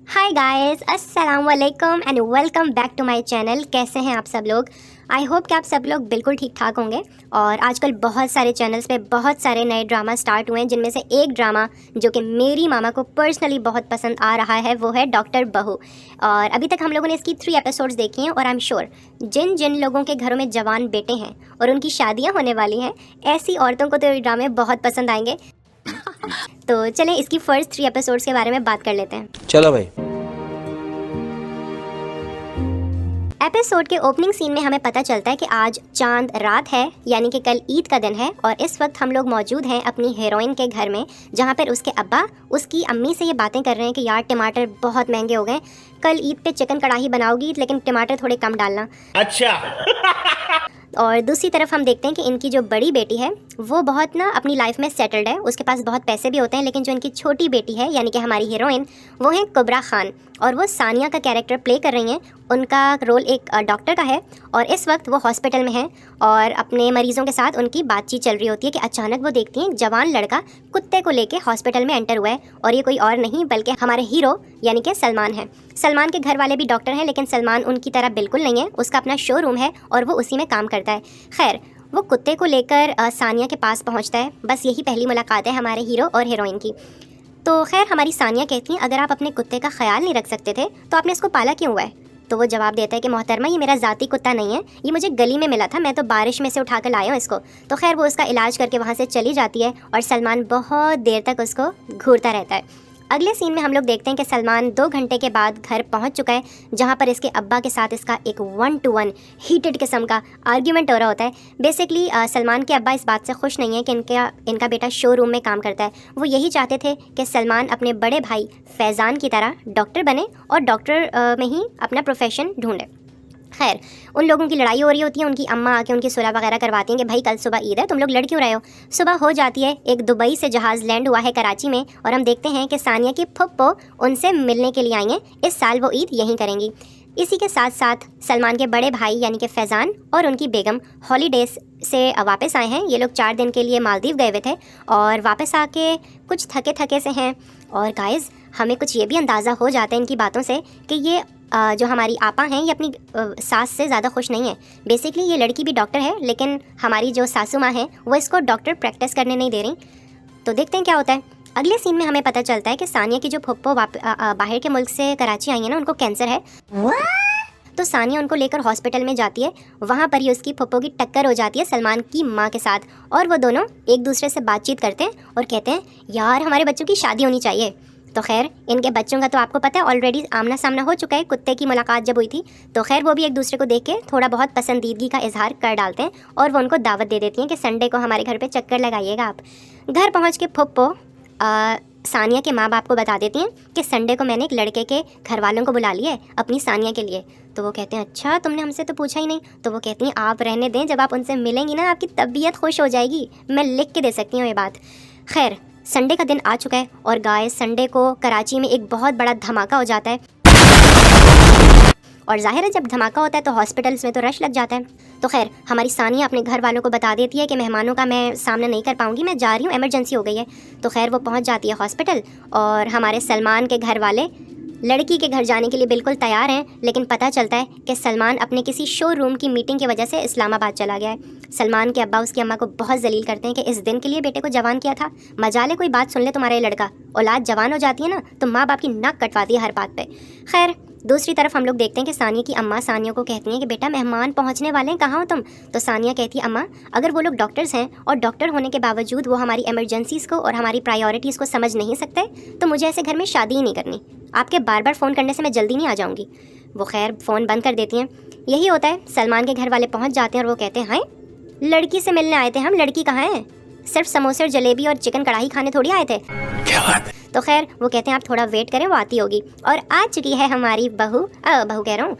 हाय guys, अस्सलाम वालेकुम and welcome back to my channel. कैसे हैं आप सब लोग? आई होप कि आप सब लोग बिल्कुल ठीक ठाक होंगे। और आजकल बहुत सारे चैनल्स पे बहुत सारे नए ड्रामा स्टार्ट हुए हैं, जिनमें से एक ड्रामा जो कि मेरी मामा को पर्सनली बहुत पसंद आ रहा है वो है डॉक्टर बहू। और अभी तक हम लोगों ने इसकी 3 एपिसोड्स देखी हैं और आई एम श्योर जिन जिन लोगों के घरों में जवान बेटे हैं और उनकी शादियाँ होने वाली हैं, ऐसी औरतों को तो ये ड्रामे बहुत पसंद आएंगे। तो चलें इसकी फर्स्ट 3 एपिसोड्स के बारे में बात कर लेते हैं। चलो भाई। एपिसोड के ओपनिंग सीन में हमें पता चलता है कि आज चांद रात है, यानी कि कल ईद का दिन है। और इस वक्त हम लोग मौजूद हैं अपनी हीरोइन के घर में, जहाँ पर उसके अब्बा उसकी अम्मी से ये बातें कर रहे हैं कि यार टमाटर बहुत महंगे हो गए, कल ईद पे चिकन कढ़ाई बनाओगी लेकिन टमाटर थोड़े कम डालना। अच्छा। और दूसरी तरफ हम देखते हैं कि इनकी जो बड़ी बेटी है वो बहुत ना अपनी लाइफ में सेटल्ड है, उसके पास बहुत पैसे भी होते हैं। लेकिन जो इनकी छोटी बेटी है यानी कि हमारी हीरोइन, वो है कुबरा खान, और वो सानिया का कैरेक्टर प्ले कर रही हैं। उनका रोल एक डॉक्टर का है और इस वक्त वो हॉस्पिटल में हैं और अपने मरीजों के साथ उनकी बातचीत चल रही होती है कि अचानक वो देखती हैं जवान लड़का कुत्ते को लेके हॉस्पिटल में एंटर हुआ है। और ये कोई और नहीं बल्कि हमारे हीरो यानी कि सलमान है। सलमान के घर वाले भी डॉक्टर हैं, लेकिन सलमान उनकी तरह बिल्कुल नहीं है। उसका अपना शोरूम है और वो उसी में काम करता है। खैर, वो कुत्ते को लेकर सानिया के पास पहुंचता है। बस यही पहली मुलाकात है हमारे हीरो और हीरोइन की। तो खैर, हमारी सानिया कहती हैं अगर आप अपने कुत्ते का ख्याल नहीं रख सकते थे तो आपने इसको पाला क्यों हुआ है? तो वो जवाब देता है कि मोहतरमा, ये मेरा ज़ाती कुत्ता नहीं है, ये मुझे गली में मिला था, मैं तो बारिश में से उठा कर लाया हूँ इसको। तो खैर, वो उसका इलाज करके वहाँ से चली जाती है और सलमान बहुत देर तक उसको घूरता रहता है। अगले सीन में हम लोग देखते हैं कि सलमान 2 घंटे के बाद घर पहुंच चुका है, जहां पर इसके अब्बा के साथ इसका एक 1 to 1 हीटेड किस्म का आर्ग्यूमेंट हो रहा होता है। बेसिकली सलमान के अब्बा इस बात से खुश नहीं है कि इनका बेटा शोरूम में काम करता है। वो यही चाहते थे कि सलमान अपने बड़े भाई फैज़ान की तरह डॉक्टर बने और डॉक्टर में ही अपना प्रोफेशन ढूंढे। खैर, उन लोगों की लड़ाई हो रही होती है। उनकी अम्मा आके उनकी सुलह वगैरह करवाती हैं कि भाई कल सुबह ईद है, तुम लोग लड़ क्यों रहे हो। सुबह हो जाती है, एक दुबई से जहाज़ लैंड हुआ है कराची में और हम देखते हैं कि सानिया की फुप्पो उनसे मिलने के लिए आई हैं। इस साल वो ईद यहीं करेंगी। इसी के साथ साथ सलमान के बड़े भाई यानी कि फैज़ान और उनकी बेगम हॉलीडेज़ से वापस आए हैं। ये लोग 4 दिन के लिए मालदीव गए हुए थे और वापस आके कुछ थके थके से हैं। और गाइस, हमें कुछ ये भी अंदाज़ा हो जाता है इनकी बातों से कि ये जो हमारी आपा हैं ये अपनी सास से ज़्यादा खुश नहीं है। बेसिकली ये लड़की भी डॉक्टर है, लेकिन हमारी जो सासू माँ हैं वो इसको डॉक्टर प्रैक्टिस करने नहीं दे रही। तो देखते हैं क्या होता है। अगले सीन में हमें पता चलता है कि सानिया की जो फुप्पो बाहर के मुल्क से कराची आई है ना, उनको कैंसर है। तो सानिया उनको लेकर हॉस्पिटल में जाती है। वहाँ पर ही उसकी फुप्पो की टक्कर हो जाती है सलमान की माँ के साथ और वो दोनों एक दूसरे से बातचीत करते हैं और कहते हैं यार हमारे बच्चों की शादी होनी चाहिए। तो खैर, इनके बच्चों का तो आपको पता है ऑलरेडी आमना सामना हो चुका है कुत्ते की मुलाकात जब हुई थी। तो खैर, वो भी एक दूसरे को देख के थोड़ा बहुत पसंदीदगी का इजहार कर डालते हैं और वो उनको दावत दे देती हैं कि संडे को हमारे घर पे चक्कर लगाइएगा आप। घर पहुंच के फुप्पो सानिया के माँ बाप को बता देती हैं कि संडे को मैंने एक लड़के के घर वालों को बुला लिया है अपनी सानिया के लिए। तो वो कहते हैं अच्छा, तुमने हमसे तो पूछा ही नहीं। तो वो कहती हैं आप रहने दें, जब आप उनसे मिलेंगी ना आपकी तबीयत खुश हो जाएगी, मैं लिख के दे सकती हूँ ये बात। खैर, संडे का दिन आ चुका है और गाइस, संडे को कराची में एक बहुत बड़ा धमाका हो जाता है। और जाहिर है जब धमाका होता है तो हॉस्पिटल्स में तो रश लग जाता है। तो खैर, हमारी सानिया अपने घर वालों को बता देती है कि मेहमानों का मैं सामना नहीं कर पाऊंगी, मैं जा रही हूँ, इमरजेंसी हो गई है। तो खैर, वो पहुँच जाती है हॉस्पिटल और हमारे सलमान के घर वाले लड़की के घर जाने के लिए बिल्कुल तैयार हैं। लेकिन पता चलता है कि सलमान अपने किसी शोरूम की मीटिंग की वजह से इस्लामाबाद चला गया है। सलमान के अब्बा उसकी अम्मा को बहुत जलील करते हैं कि इस दिन के लिए बेटे को जवान किया था, मजाले कोई बात सुन ले तुम्हारे लड़का, औलाद जवान हो जाती है ना तो माँ बाप की नाक कटवाती है हर बात पे। खैर, दूसरी तरफ हम लोग देखते हैं कि सानिया की अम्मा सानिया को कहती हैं कि बेटा मेहमान पहुंचने वाले हैं, कहाँ हो तुम? तो सानिया कहती है अम्मा, अगर वो लोग डॉक्टर्स हैं और डॉक्टर होने के बावजूद वो हमारी इमरजेंसीज़ को और हमारी प्रायोरिटीज़ को समझ नहीं सकते तो मुझे ऐसे घर में शादी ही नहीं करनी। आपके बार बार फ़ोन करने से मैं जल्दी नहीं आ जाऊँगी। वो खैर फ़ोन बंद कर देती हैं। यही होता है, सलमान के घर वाले पहुँच जाते हैं और वो कहते हैं हाय, लड़की से मिलने आए थे हम, लड़की कहाँ है? सिर्फ समोसे और जलेबी और चिकन कढ़ाई खाने थोड़ी आए थे। क्या बात है? तो खैर, वो कहते हैं आप थोड़ा वेट करें, वो आती होगी। और आ चुकी है हमारी बहू कह रहा हूँ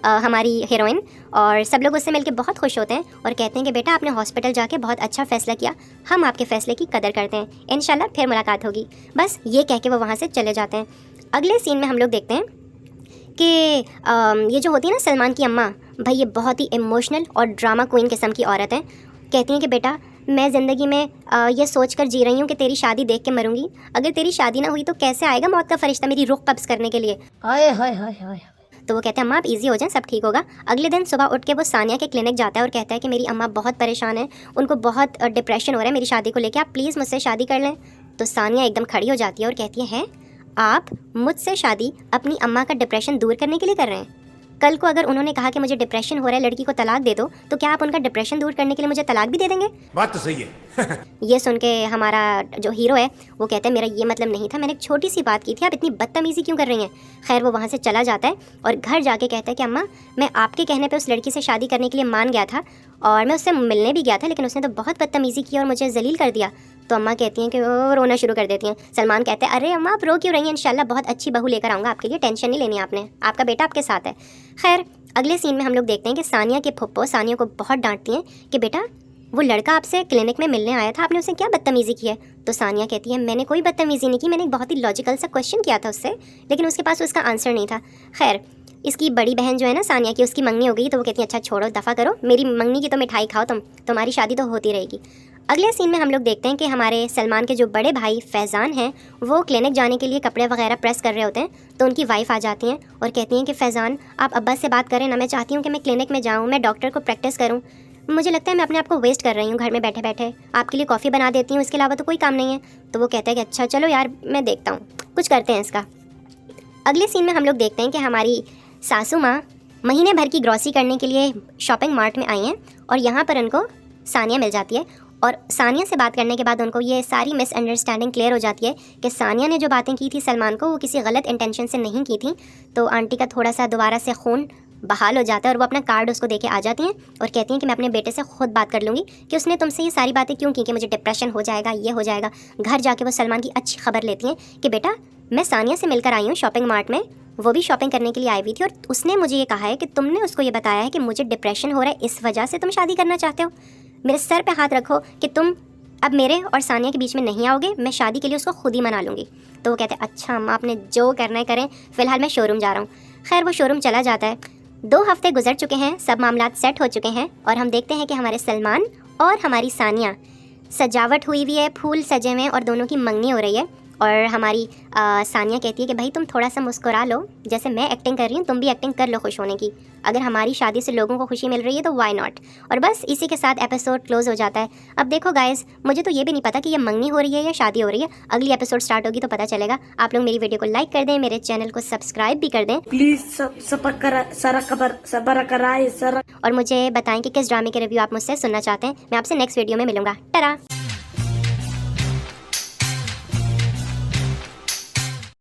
हमारी हीरोइन। और सब लोग उससे मिलकर बहुत खुश होते हैं और कहते हैं कि बेटा आपने हॉस्पिटल जाके बहुत अच्छा फ़ैसला किया, हम आपके फ़ैसले की कदर करते हैं, इंशाल्लाह फिर मुलाकात होगी। बस ये कह के वो वहाँ से चले जाते हैं। अगले सीन में हम लोग देखते हैं कि ये जो होती है ना सलमान की अम्मा, भाई ये बहुत ही इमोशनल और ड्रामा क्वीन किस्म की औरत है। कहती हैं कि बेटा मैं ज़िंदगी में ये सोच कर जी रही हूँ कि तेरी शादी देख के मरूंगी। अगर तेरी शादी ना हुई तो कैसे आएगा मौत का फरिश्ता मेरी रूह कब्ज़ करने के लिए। हाय हाय हाय हाय। तो वो कहते हैं अम्मा आप इजी हो जाएं, सब ठीक होगा। अगले दिन सुबह उठ के वो सानिया के क्लिनिक जाता है और कहता है कि मेरी अम्मा बहुत परेशान है, उनको बहुत डिप्रेशन हो रहा है मेरी शादी को लेकर, आप प्लीज़ मुझसे शादी कर लें। तो सानिया एकदम खड़ी हो जाती है और कहती है आप मुझसे शादी अपनी अम्मा का डिप्रेशन दूर करने के लिए कर रहे हैं? कल को अगर उन्होंने कहा कि मुझे डिप्रेशन हो रहा है, लड़की को तलाक दे दो, तो क्या आप उनका डिप्रेशन दूर करने के लिए मुझे तलाक भी दे देंगे? बात तो सही है। ये सुन के हमारा जो हीरो है वो कहता है मेरा ये मतलब नहीं था, मैंने एक छोटी सी बात की थी, आप इतनी बदतमीज़ी क्यों कर रही हैं? खैर वो वहाँ से चला जाता है और घर जाके कहता है कि अम्मा मैं आपके कहने पे उस लड़की से शादी करने के लिए मान गया था और मैं उससे मिलने भी गया था, लेकिन उसने तो बहुत बदतमीज़ी की और मुझे जलील कर दिया। तो अम्मा कहती हैं कि वो रोना शुरू कर देती हैं। सलमान कहते हैं अरे अम्मा आप रो क्यों रही हैं, इंशाल्लाह बहुत अच्छी बहू लेकर आऊँगा आपके लिए, टेंशन नहीं लेनी आपने, आपका बेटा आपके साथ है। खैर अगले सीन में हम लोग देखते हैं कि सानिया के फुप्पो सानिया को बहुत डांटती हैं कि बेटा वो लड़का आपसे क्लिनिक में मिलने आया था, आपने उससे क्या बदतमीज़ी की है? तो सानिया कहती है मैंने कोई बदतमीज़ी नहीं की, मैंने एक बहुत ही लॉजिकल सा क्वेश्चन किया था उससे, लेकिन उसके पास उसका आंसर नहीं था। खैर इसकी बड़ी बहन जो है ना सानिया की, उसकी मंगनी हो गई, तो वो कहती है अच्छा छोड़ो दफ़ा करो, मेरी मंगनी की तो मिठाई खाओ तुम, तुम्हारी शादी तो होती रहेगी। अगले सीन में हम लोग देखते हैं कि हमारे सलमान के जो बड़े भाई फैज़ान हैं वो क्लिनिक जाने के लिए कपड़े वगैरह प्रेस कर रहे होते हैं, तो उनकी वाइफ आ जाती हैं और कहती हैं कि फैज़ान आप अब्बा से बात करें ना, मैं चाहती हूँ कि मैं क्लिनिक में जाऊँ, मैं डॉक्टर को प्रैक्टिस करूँ, मुझे लगता है मैं अपने आप को वेस्ट कर रही हूँ घर में बैठे बैठे, आपके लिए कॉफ़ी बना देती हूँ, इसके अलावा तो कोई काम नहीं है। तो वो कहता है कि अच्छा चलो यार मैं देखता हूँ, कुछ करते हैं इसका। अगले सीन में हम लोग देखते हैं कि हमारी सासू माँ महीने भर की ग्रॉसरी करने के लिए शॉपिंग मार्ट में आई हैं और यहाँ पर उनको सानिया मिल जाती है और सानिया से बात करने के बाद उनको ये सारी मिसअंडरस्टैंडिंग क्लियर हो जाती है कि सानिया ने जो बातें की थी सलमान को वो किसी गलत इंटेंशन से नहीं की थी। तो आंटी का थोड़ा सा दोबारा से खून बहाल हो जाता है और वो अपना कार्ड उसको देके आ जाती हैं और कहती हैं कि मैं अपने बेटे से खुद बात कर लूँगी कि उसने तुमसे ये सारी बातें क्यों की कि मुझे डिप्रेशन हो जाएगा, ये हो जाएगा। घर जाके वो सलमान की अच्छी खबर लेती हैं कि बेटा मैं सानिया से मिलकर आई हूँ शॉपिंग मार्ट में, वो भी शॉपिंग करने के लिए आई हुई थी और उसने मुझे ये कहा है कि तुमने उसको ये बताया है कि मुझे डिप्रेशन हो रहा है, इस वजह से तुम शादी करना चाहते हो। मेरे सर पे हाथ रखो कि तुम अब मेरे और सानिया के बीच में नहीं आओगे, मैं शादी के लिए उसको खुद ही मना लूँगी। तो वो कहते हैं अच्छा अम्मा आपने जो करना है करें, फ़िलहाल मैं शोरूम जा रहा हूँ। खैर वो शोरूम चला जाता है। 2 हफ्ते गुजर चुके हैं, सब मामलात सेट हो चुके हैं और हम देखते हैं कि हमारे सलमान और हमारी सानिया सजावट हुई हुई है, फूल सजे हुए हैं और दोनों की मंगनी हो रही है। और हमारी सानिया कहती है कि भाई तुम थोड़ा सा मुस्कुरा लो, जैसे मैं एक्टिंग कर रही हूँ तुम भी एक्टिंग कर लो खुश होने की, अगर हमारी शादी से लोगों को खुशी मिल रही है तो वाई नॉट। और बस इसी के साथ एपिसोड क्लोज हो जाता है। अब देखो गाइस मुझे तो ये भी नहीं पता कि ये मंगनी हो रही है या शादी हो रही है, अगली एपिसोड स्टार्ट होगी तो पता चलेगा। आप लोग मेरी वीडियो को लाइक कर दें, मेरे चैनल को सब्सक्राइब भी कर दें प्लीज सबर कराए। और मुझे बताएं कि किस ड्रामे के रिव्यू आप मुझसे सुनना चाहते हैं। मैं आपसे नेक्स्ट वीडियो में मिलूंगा। टरा।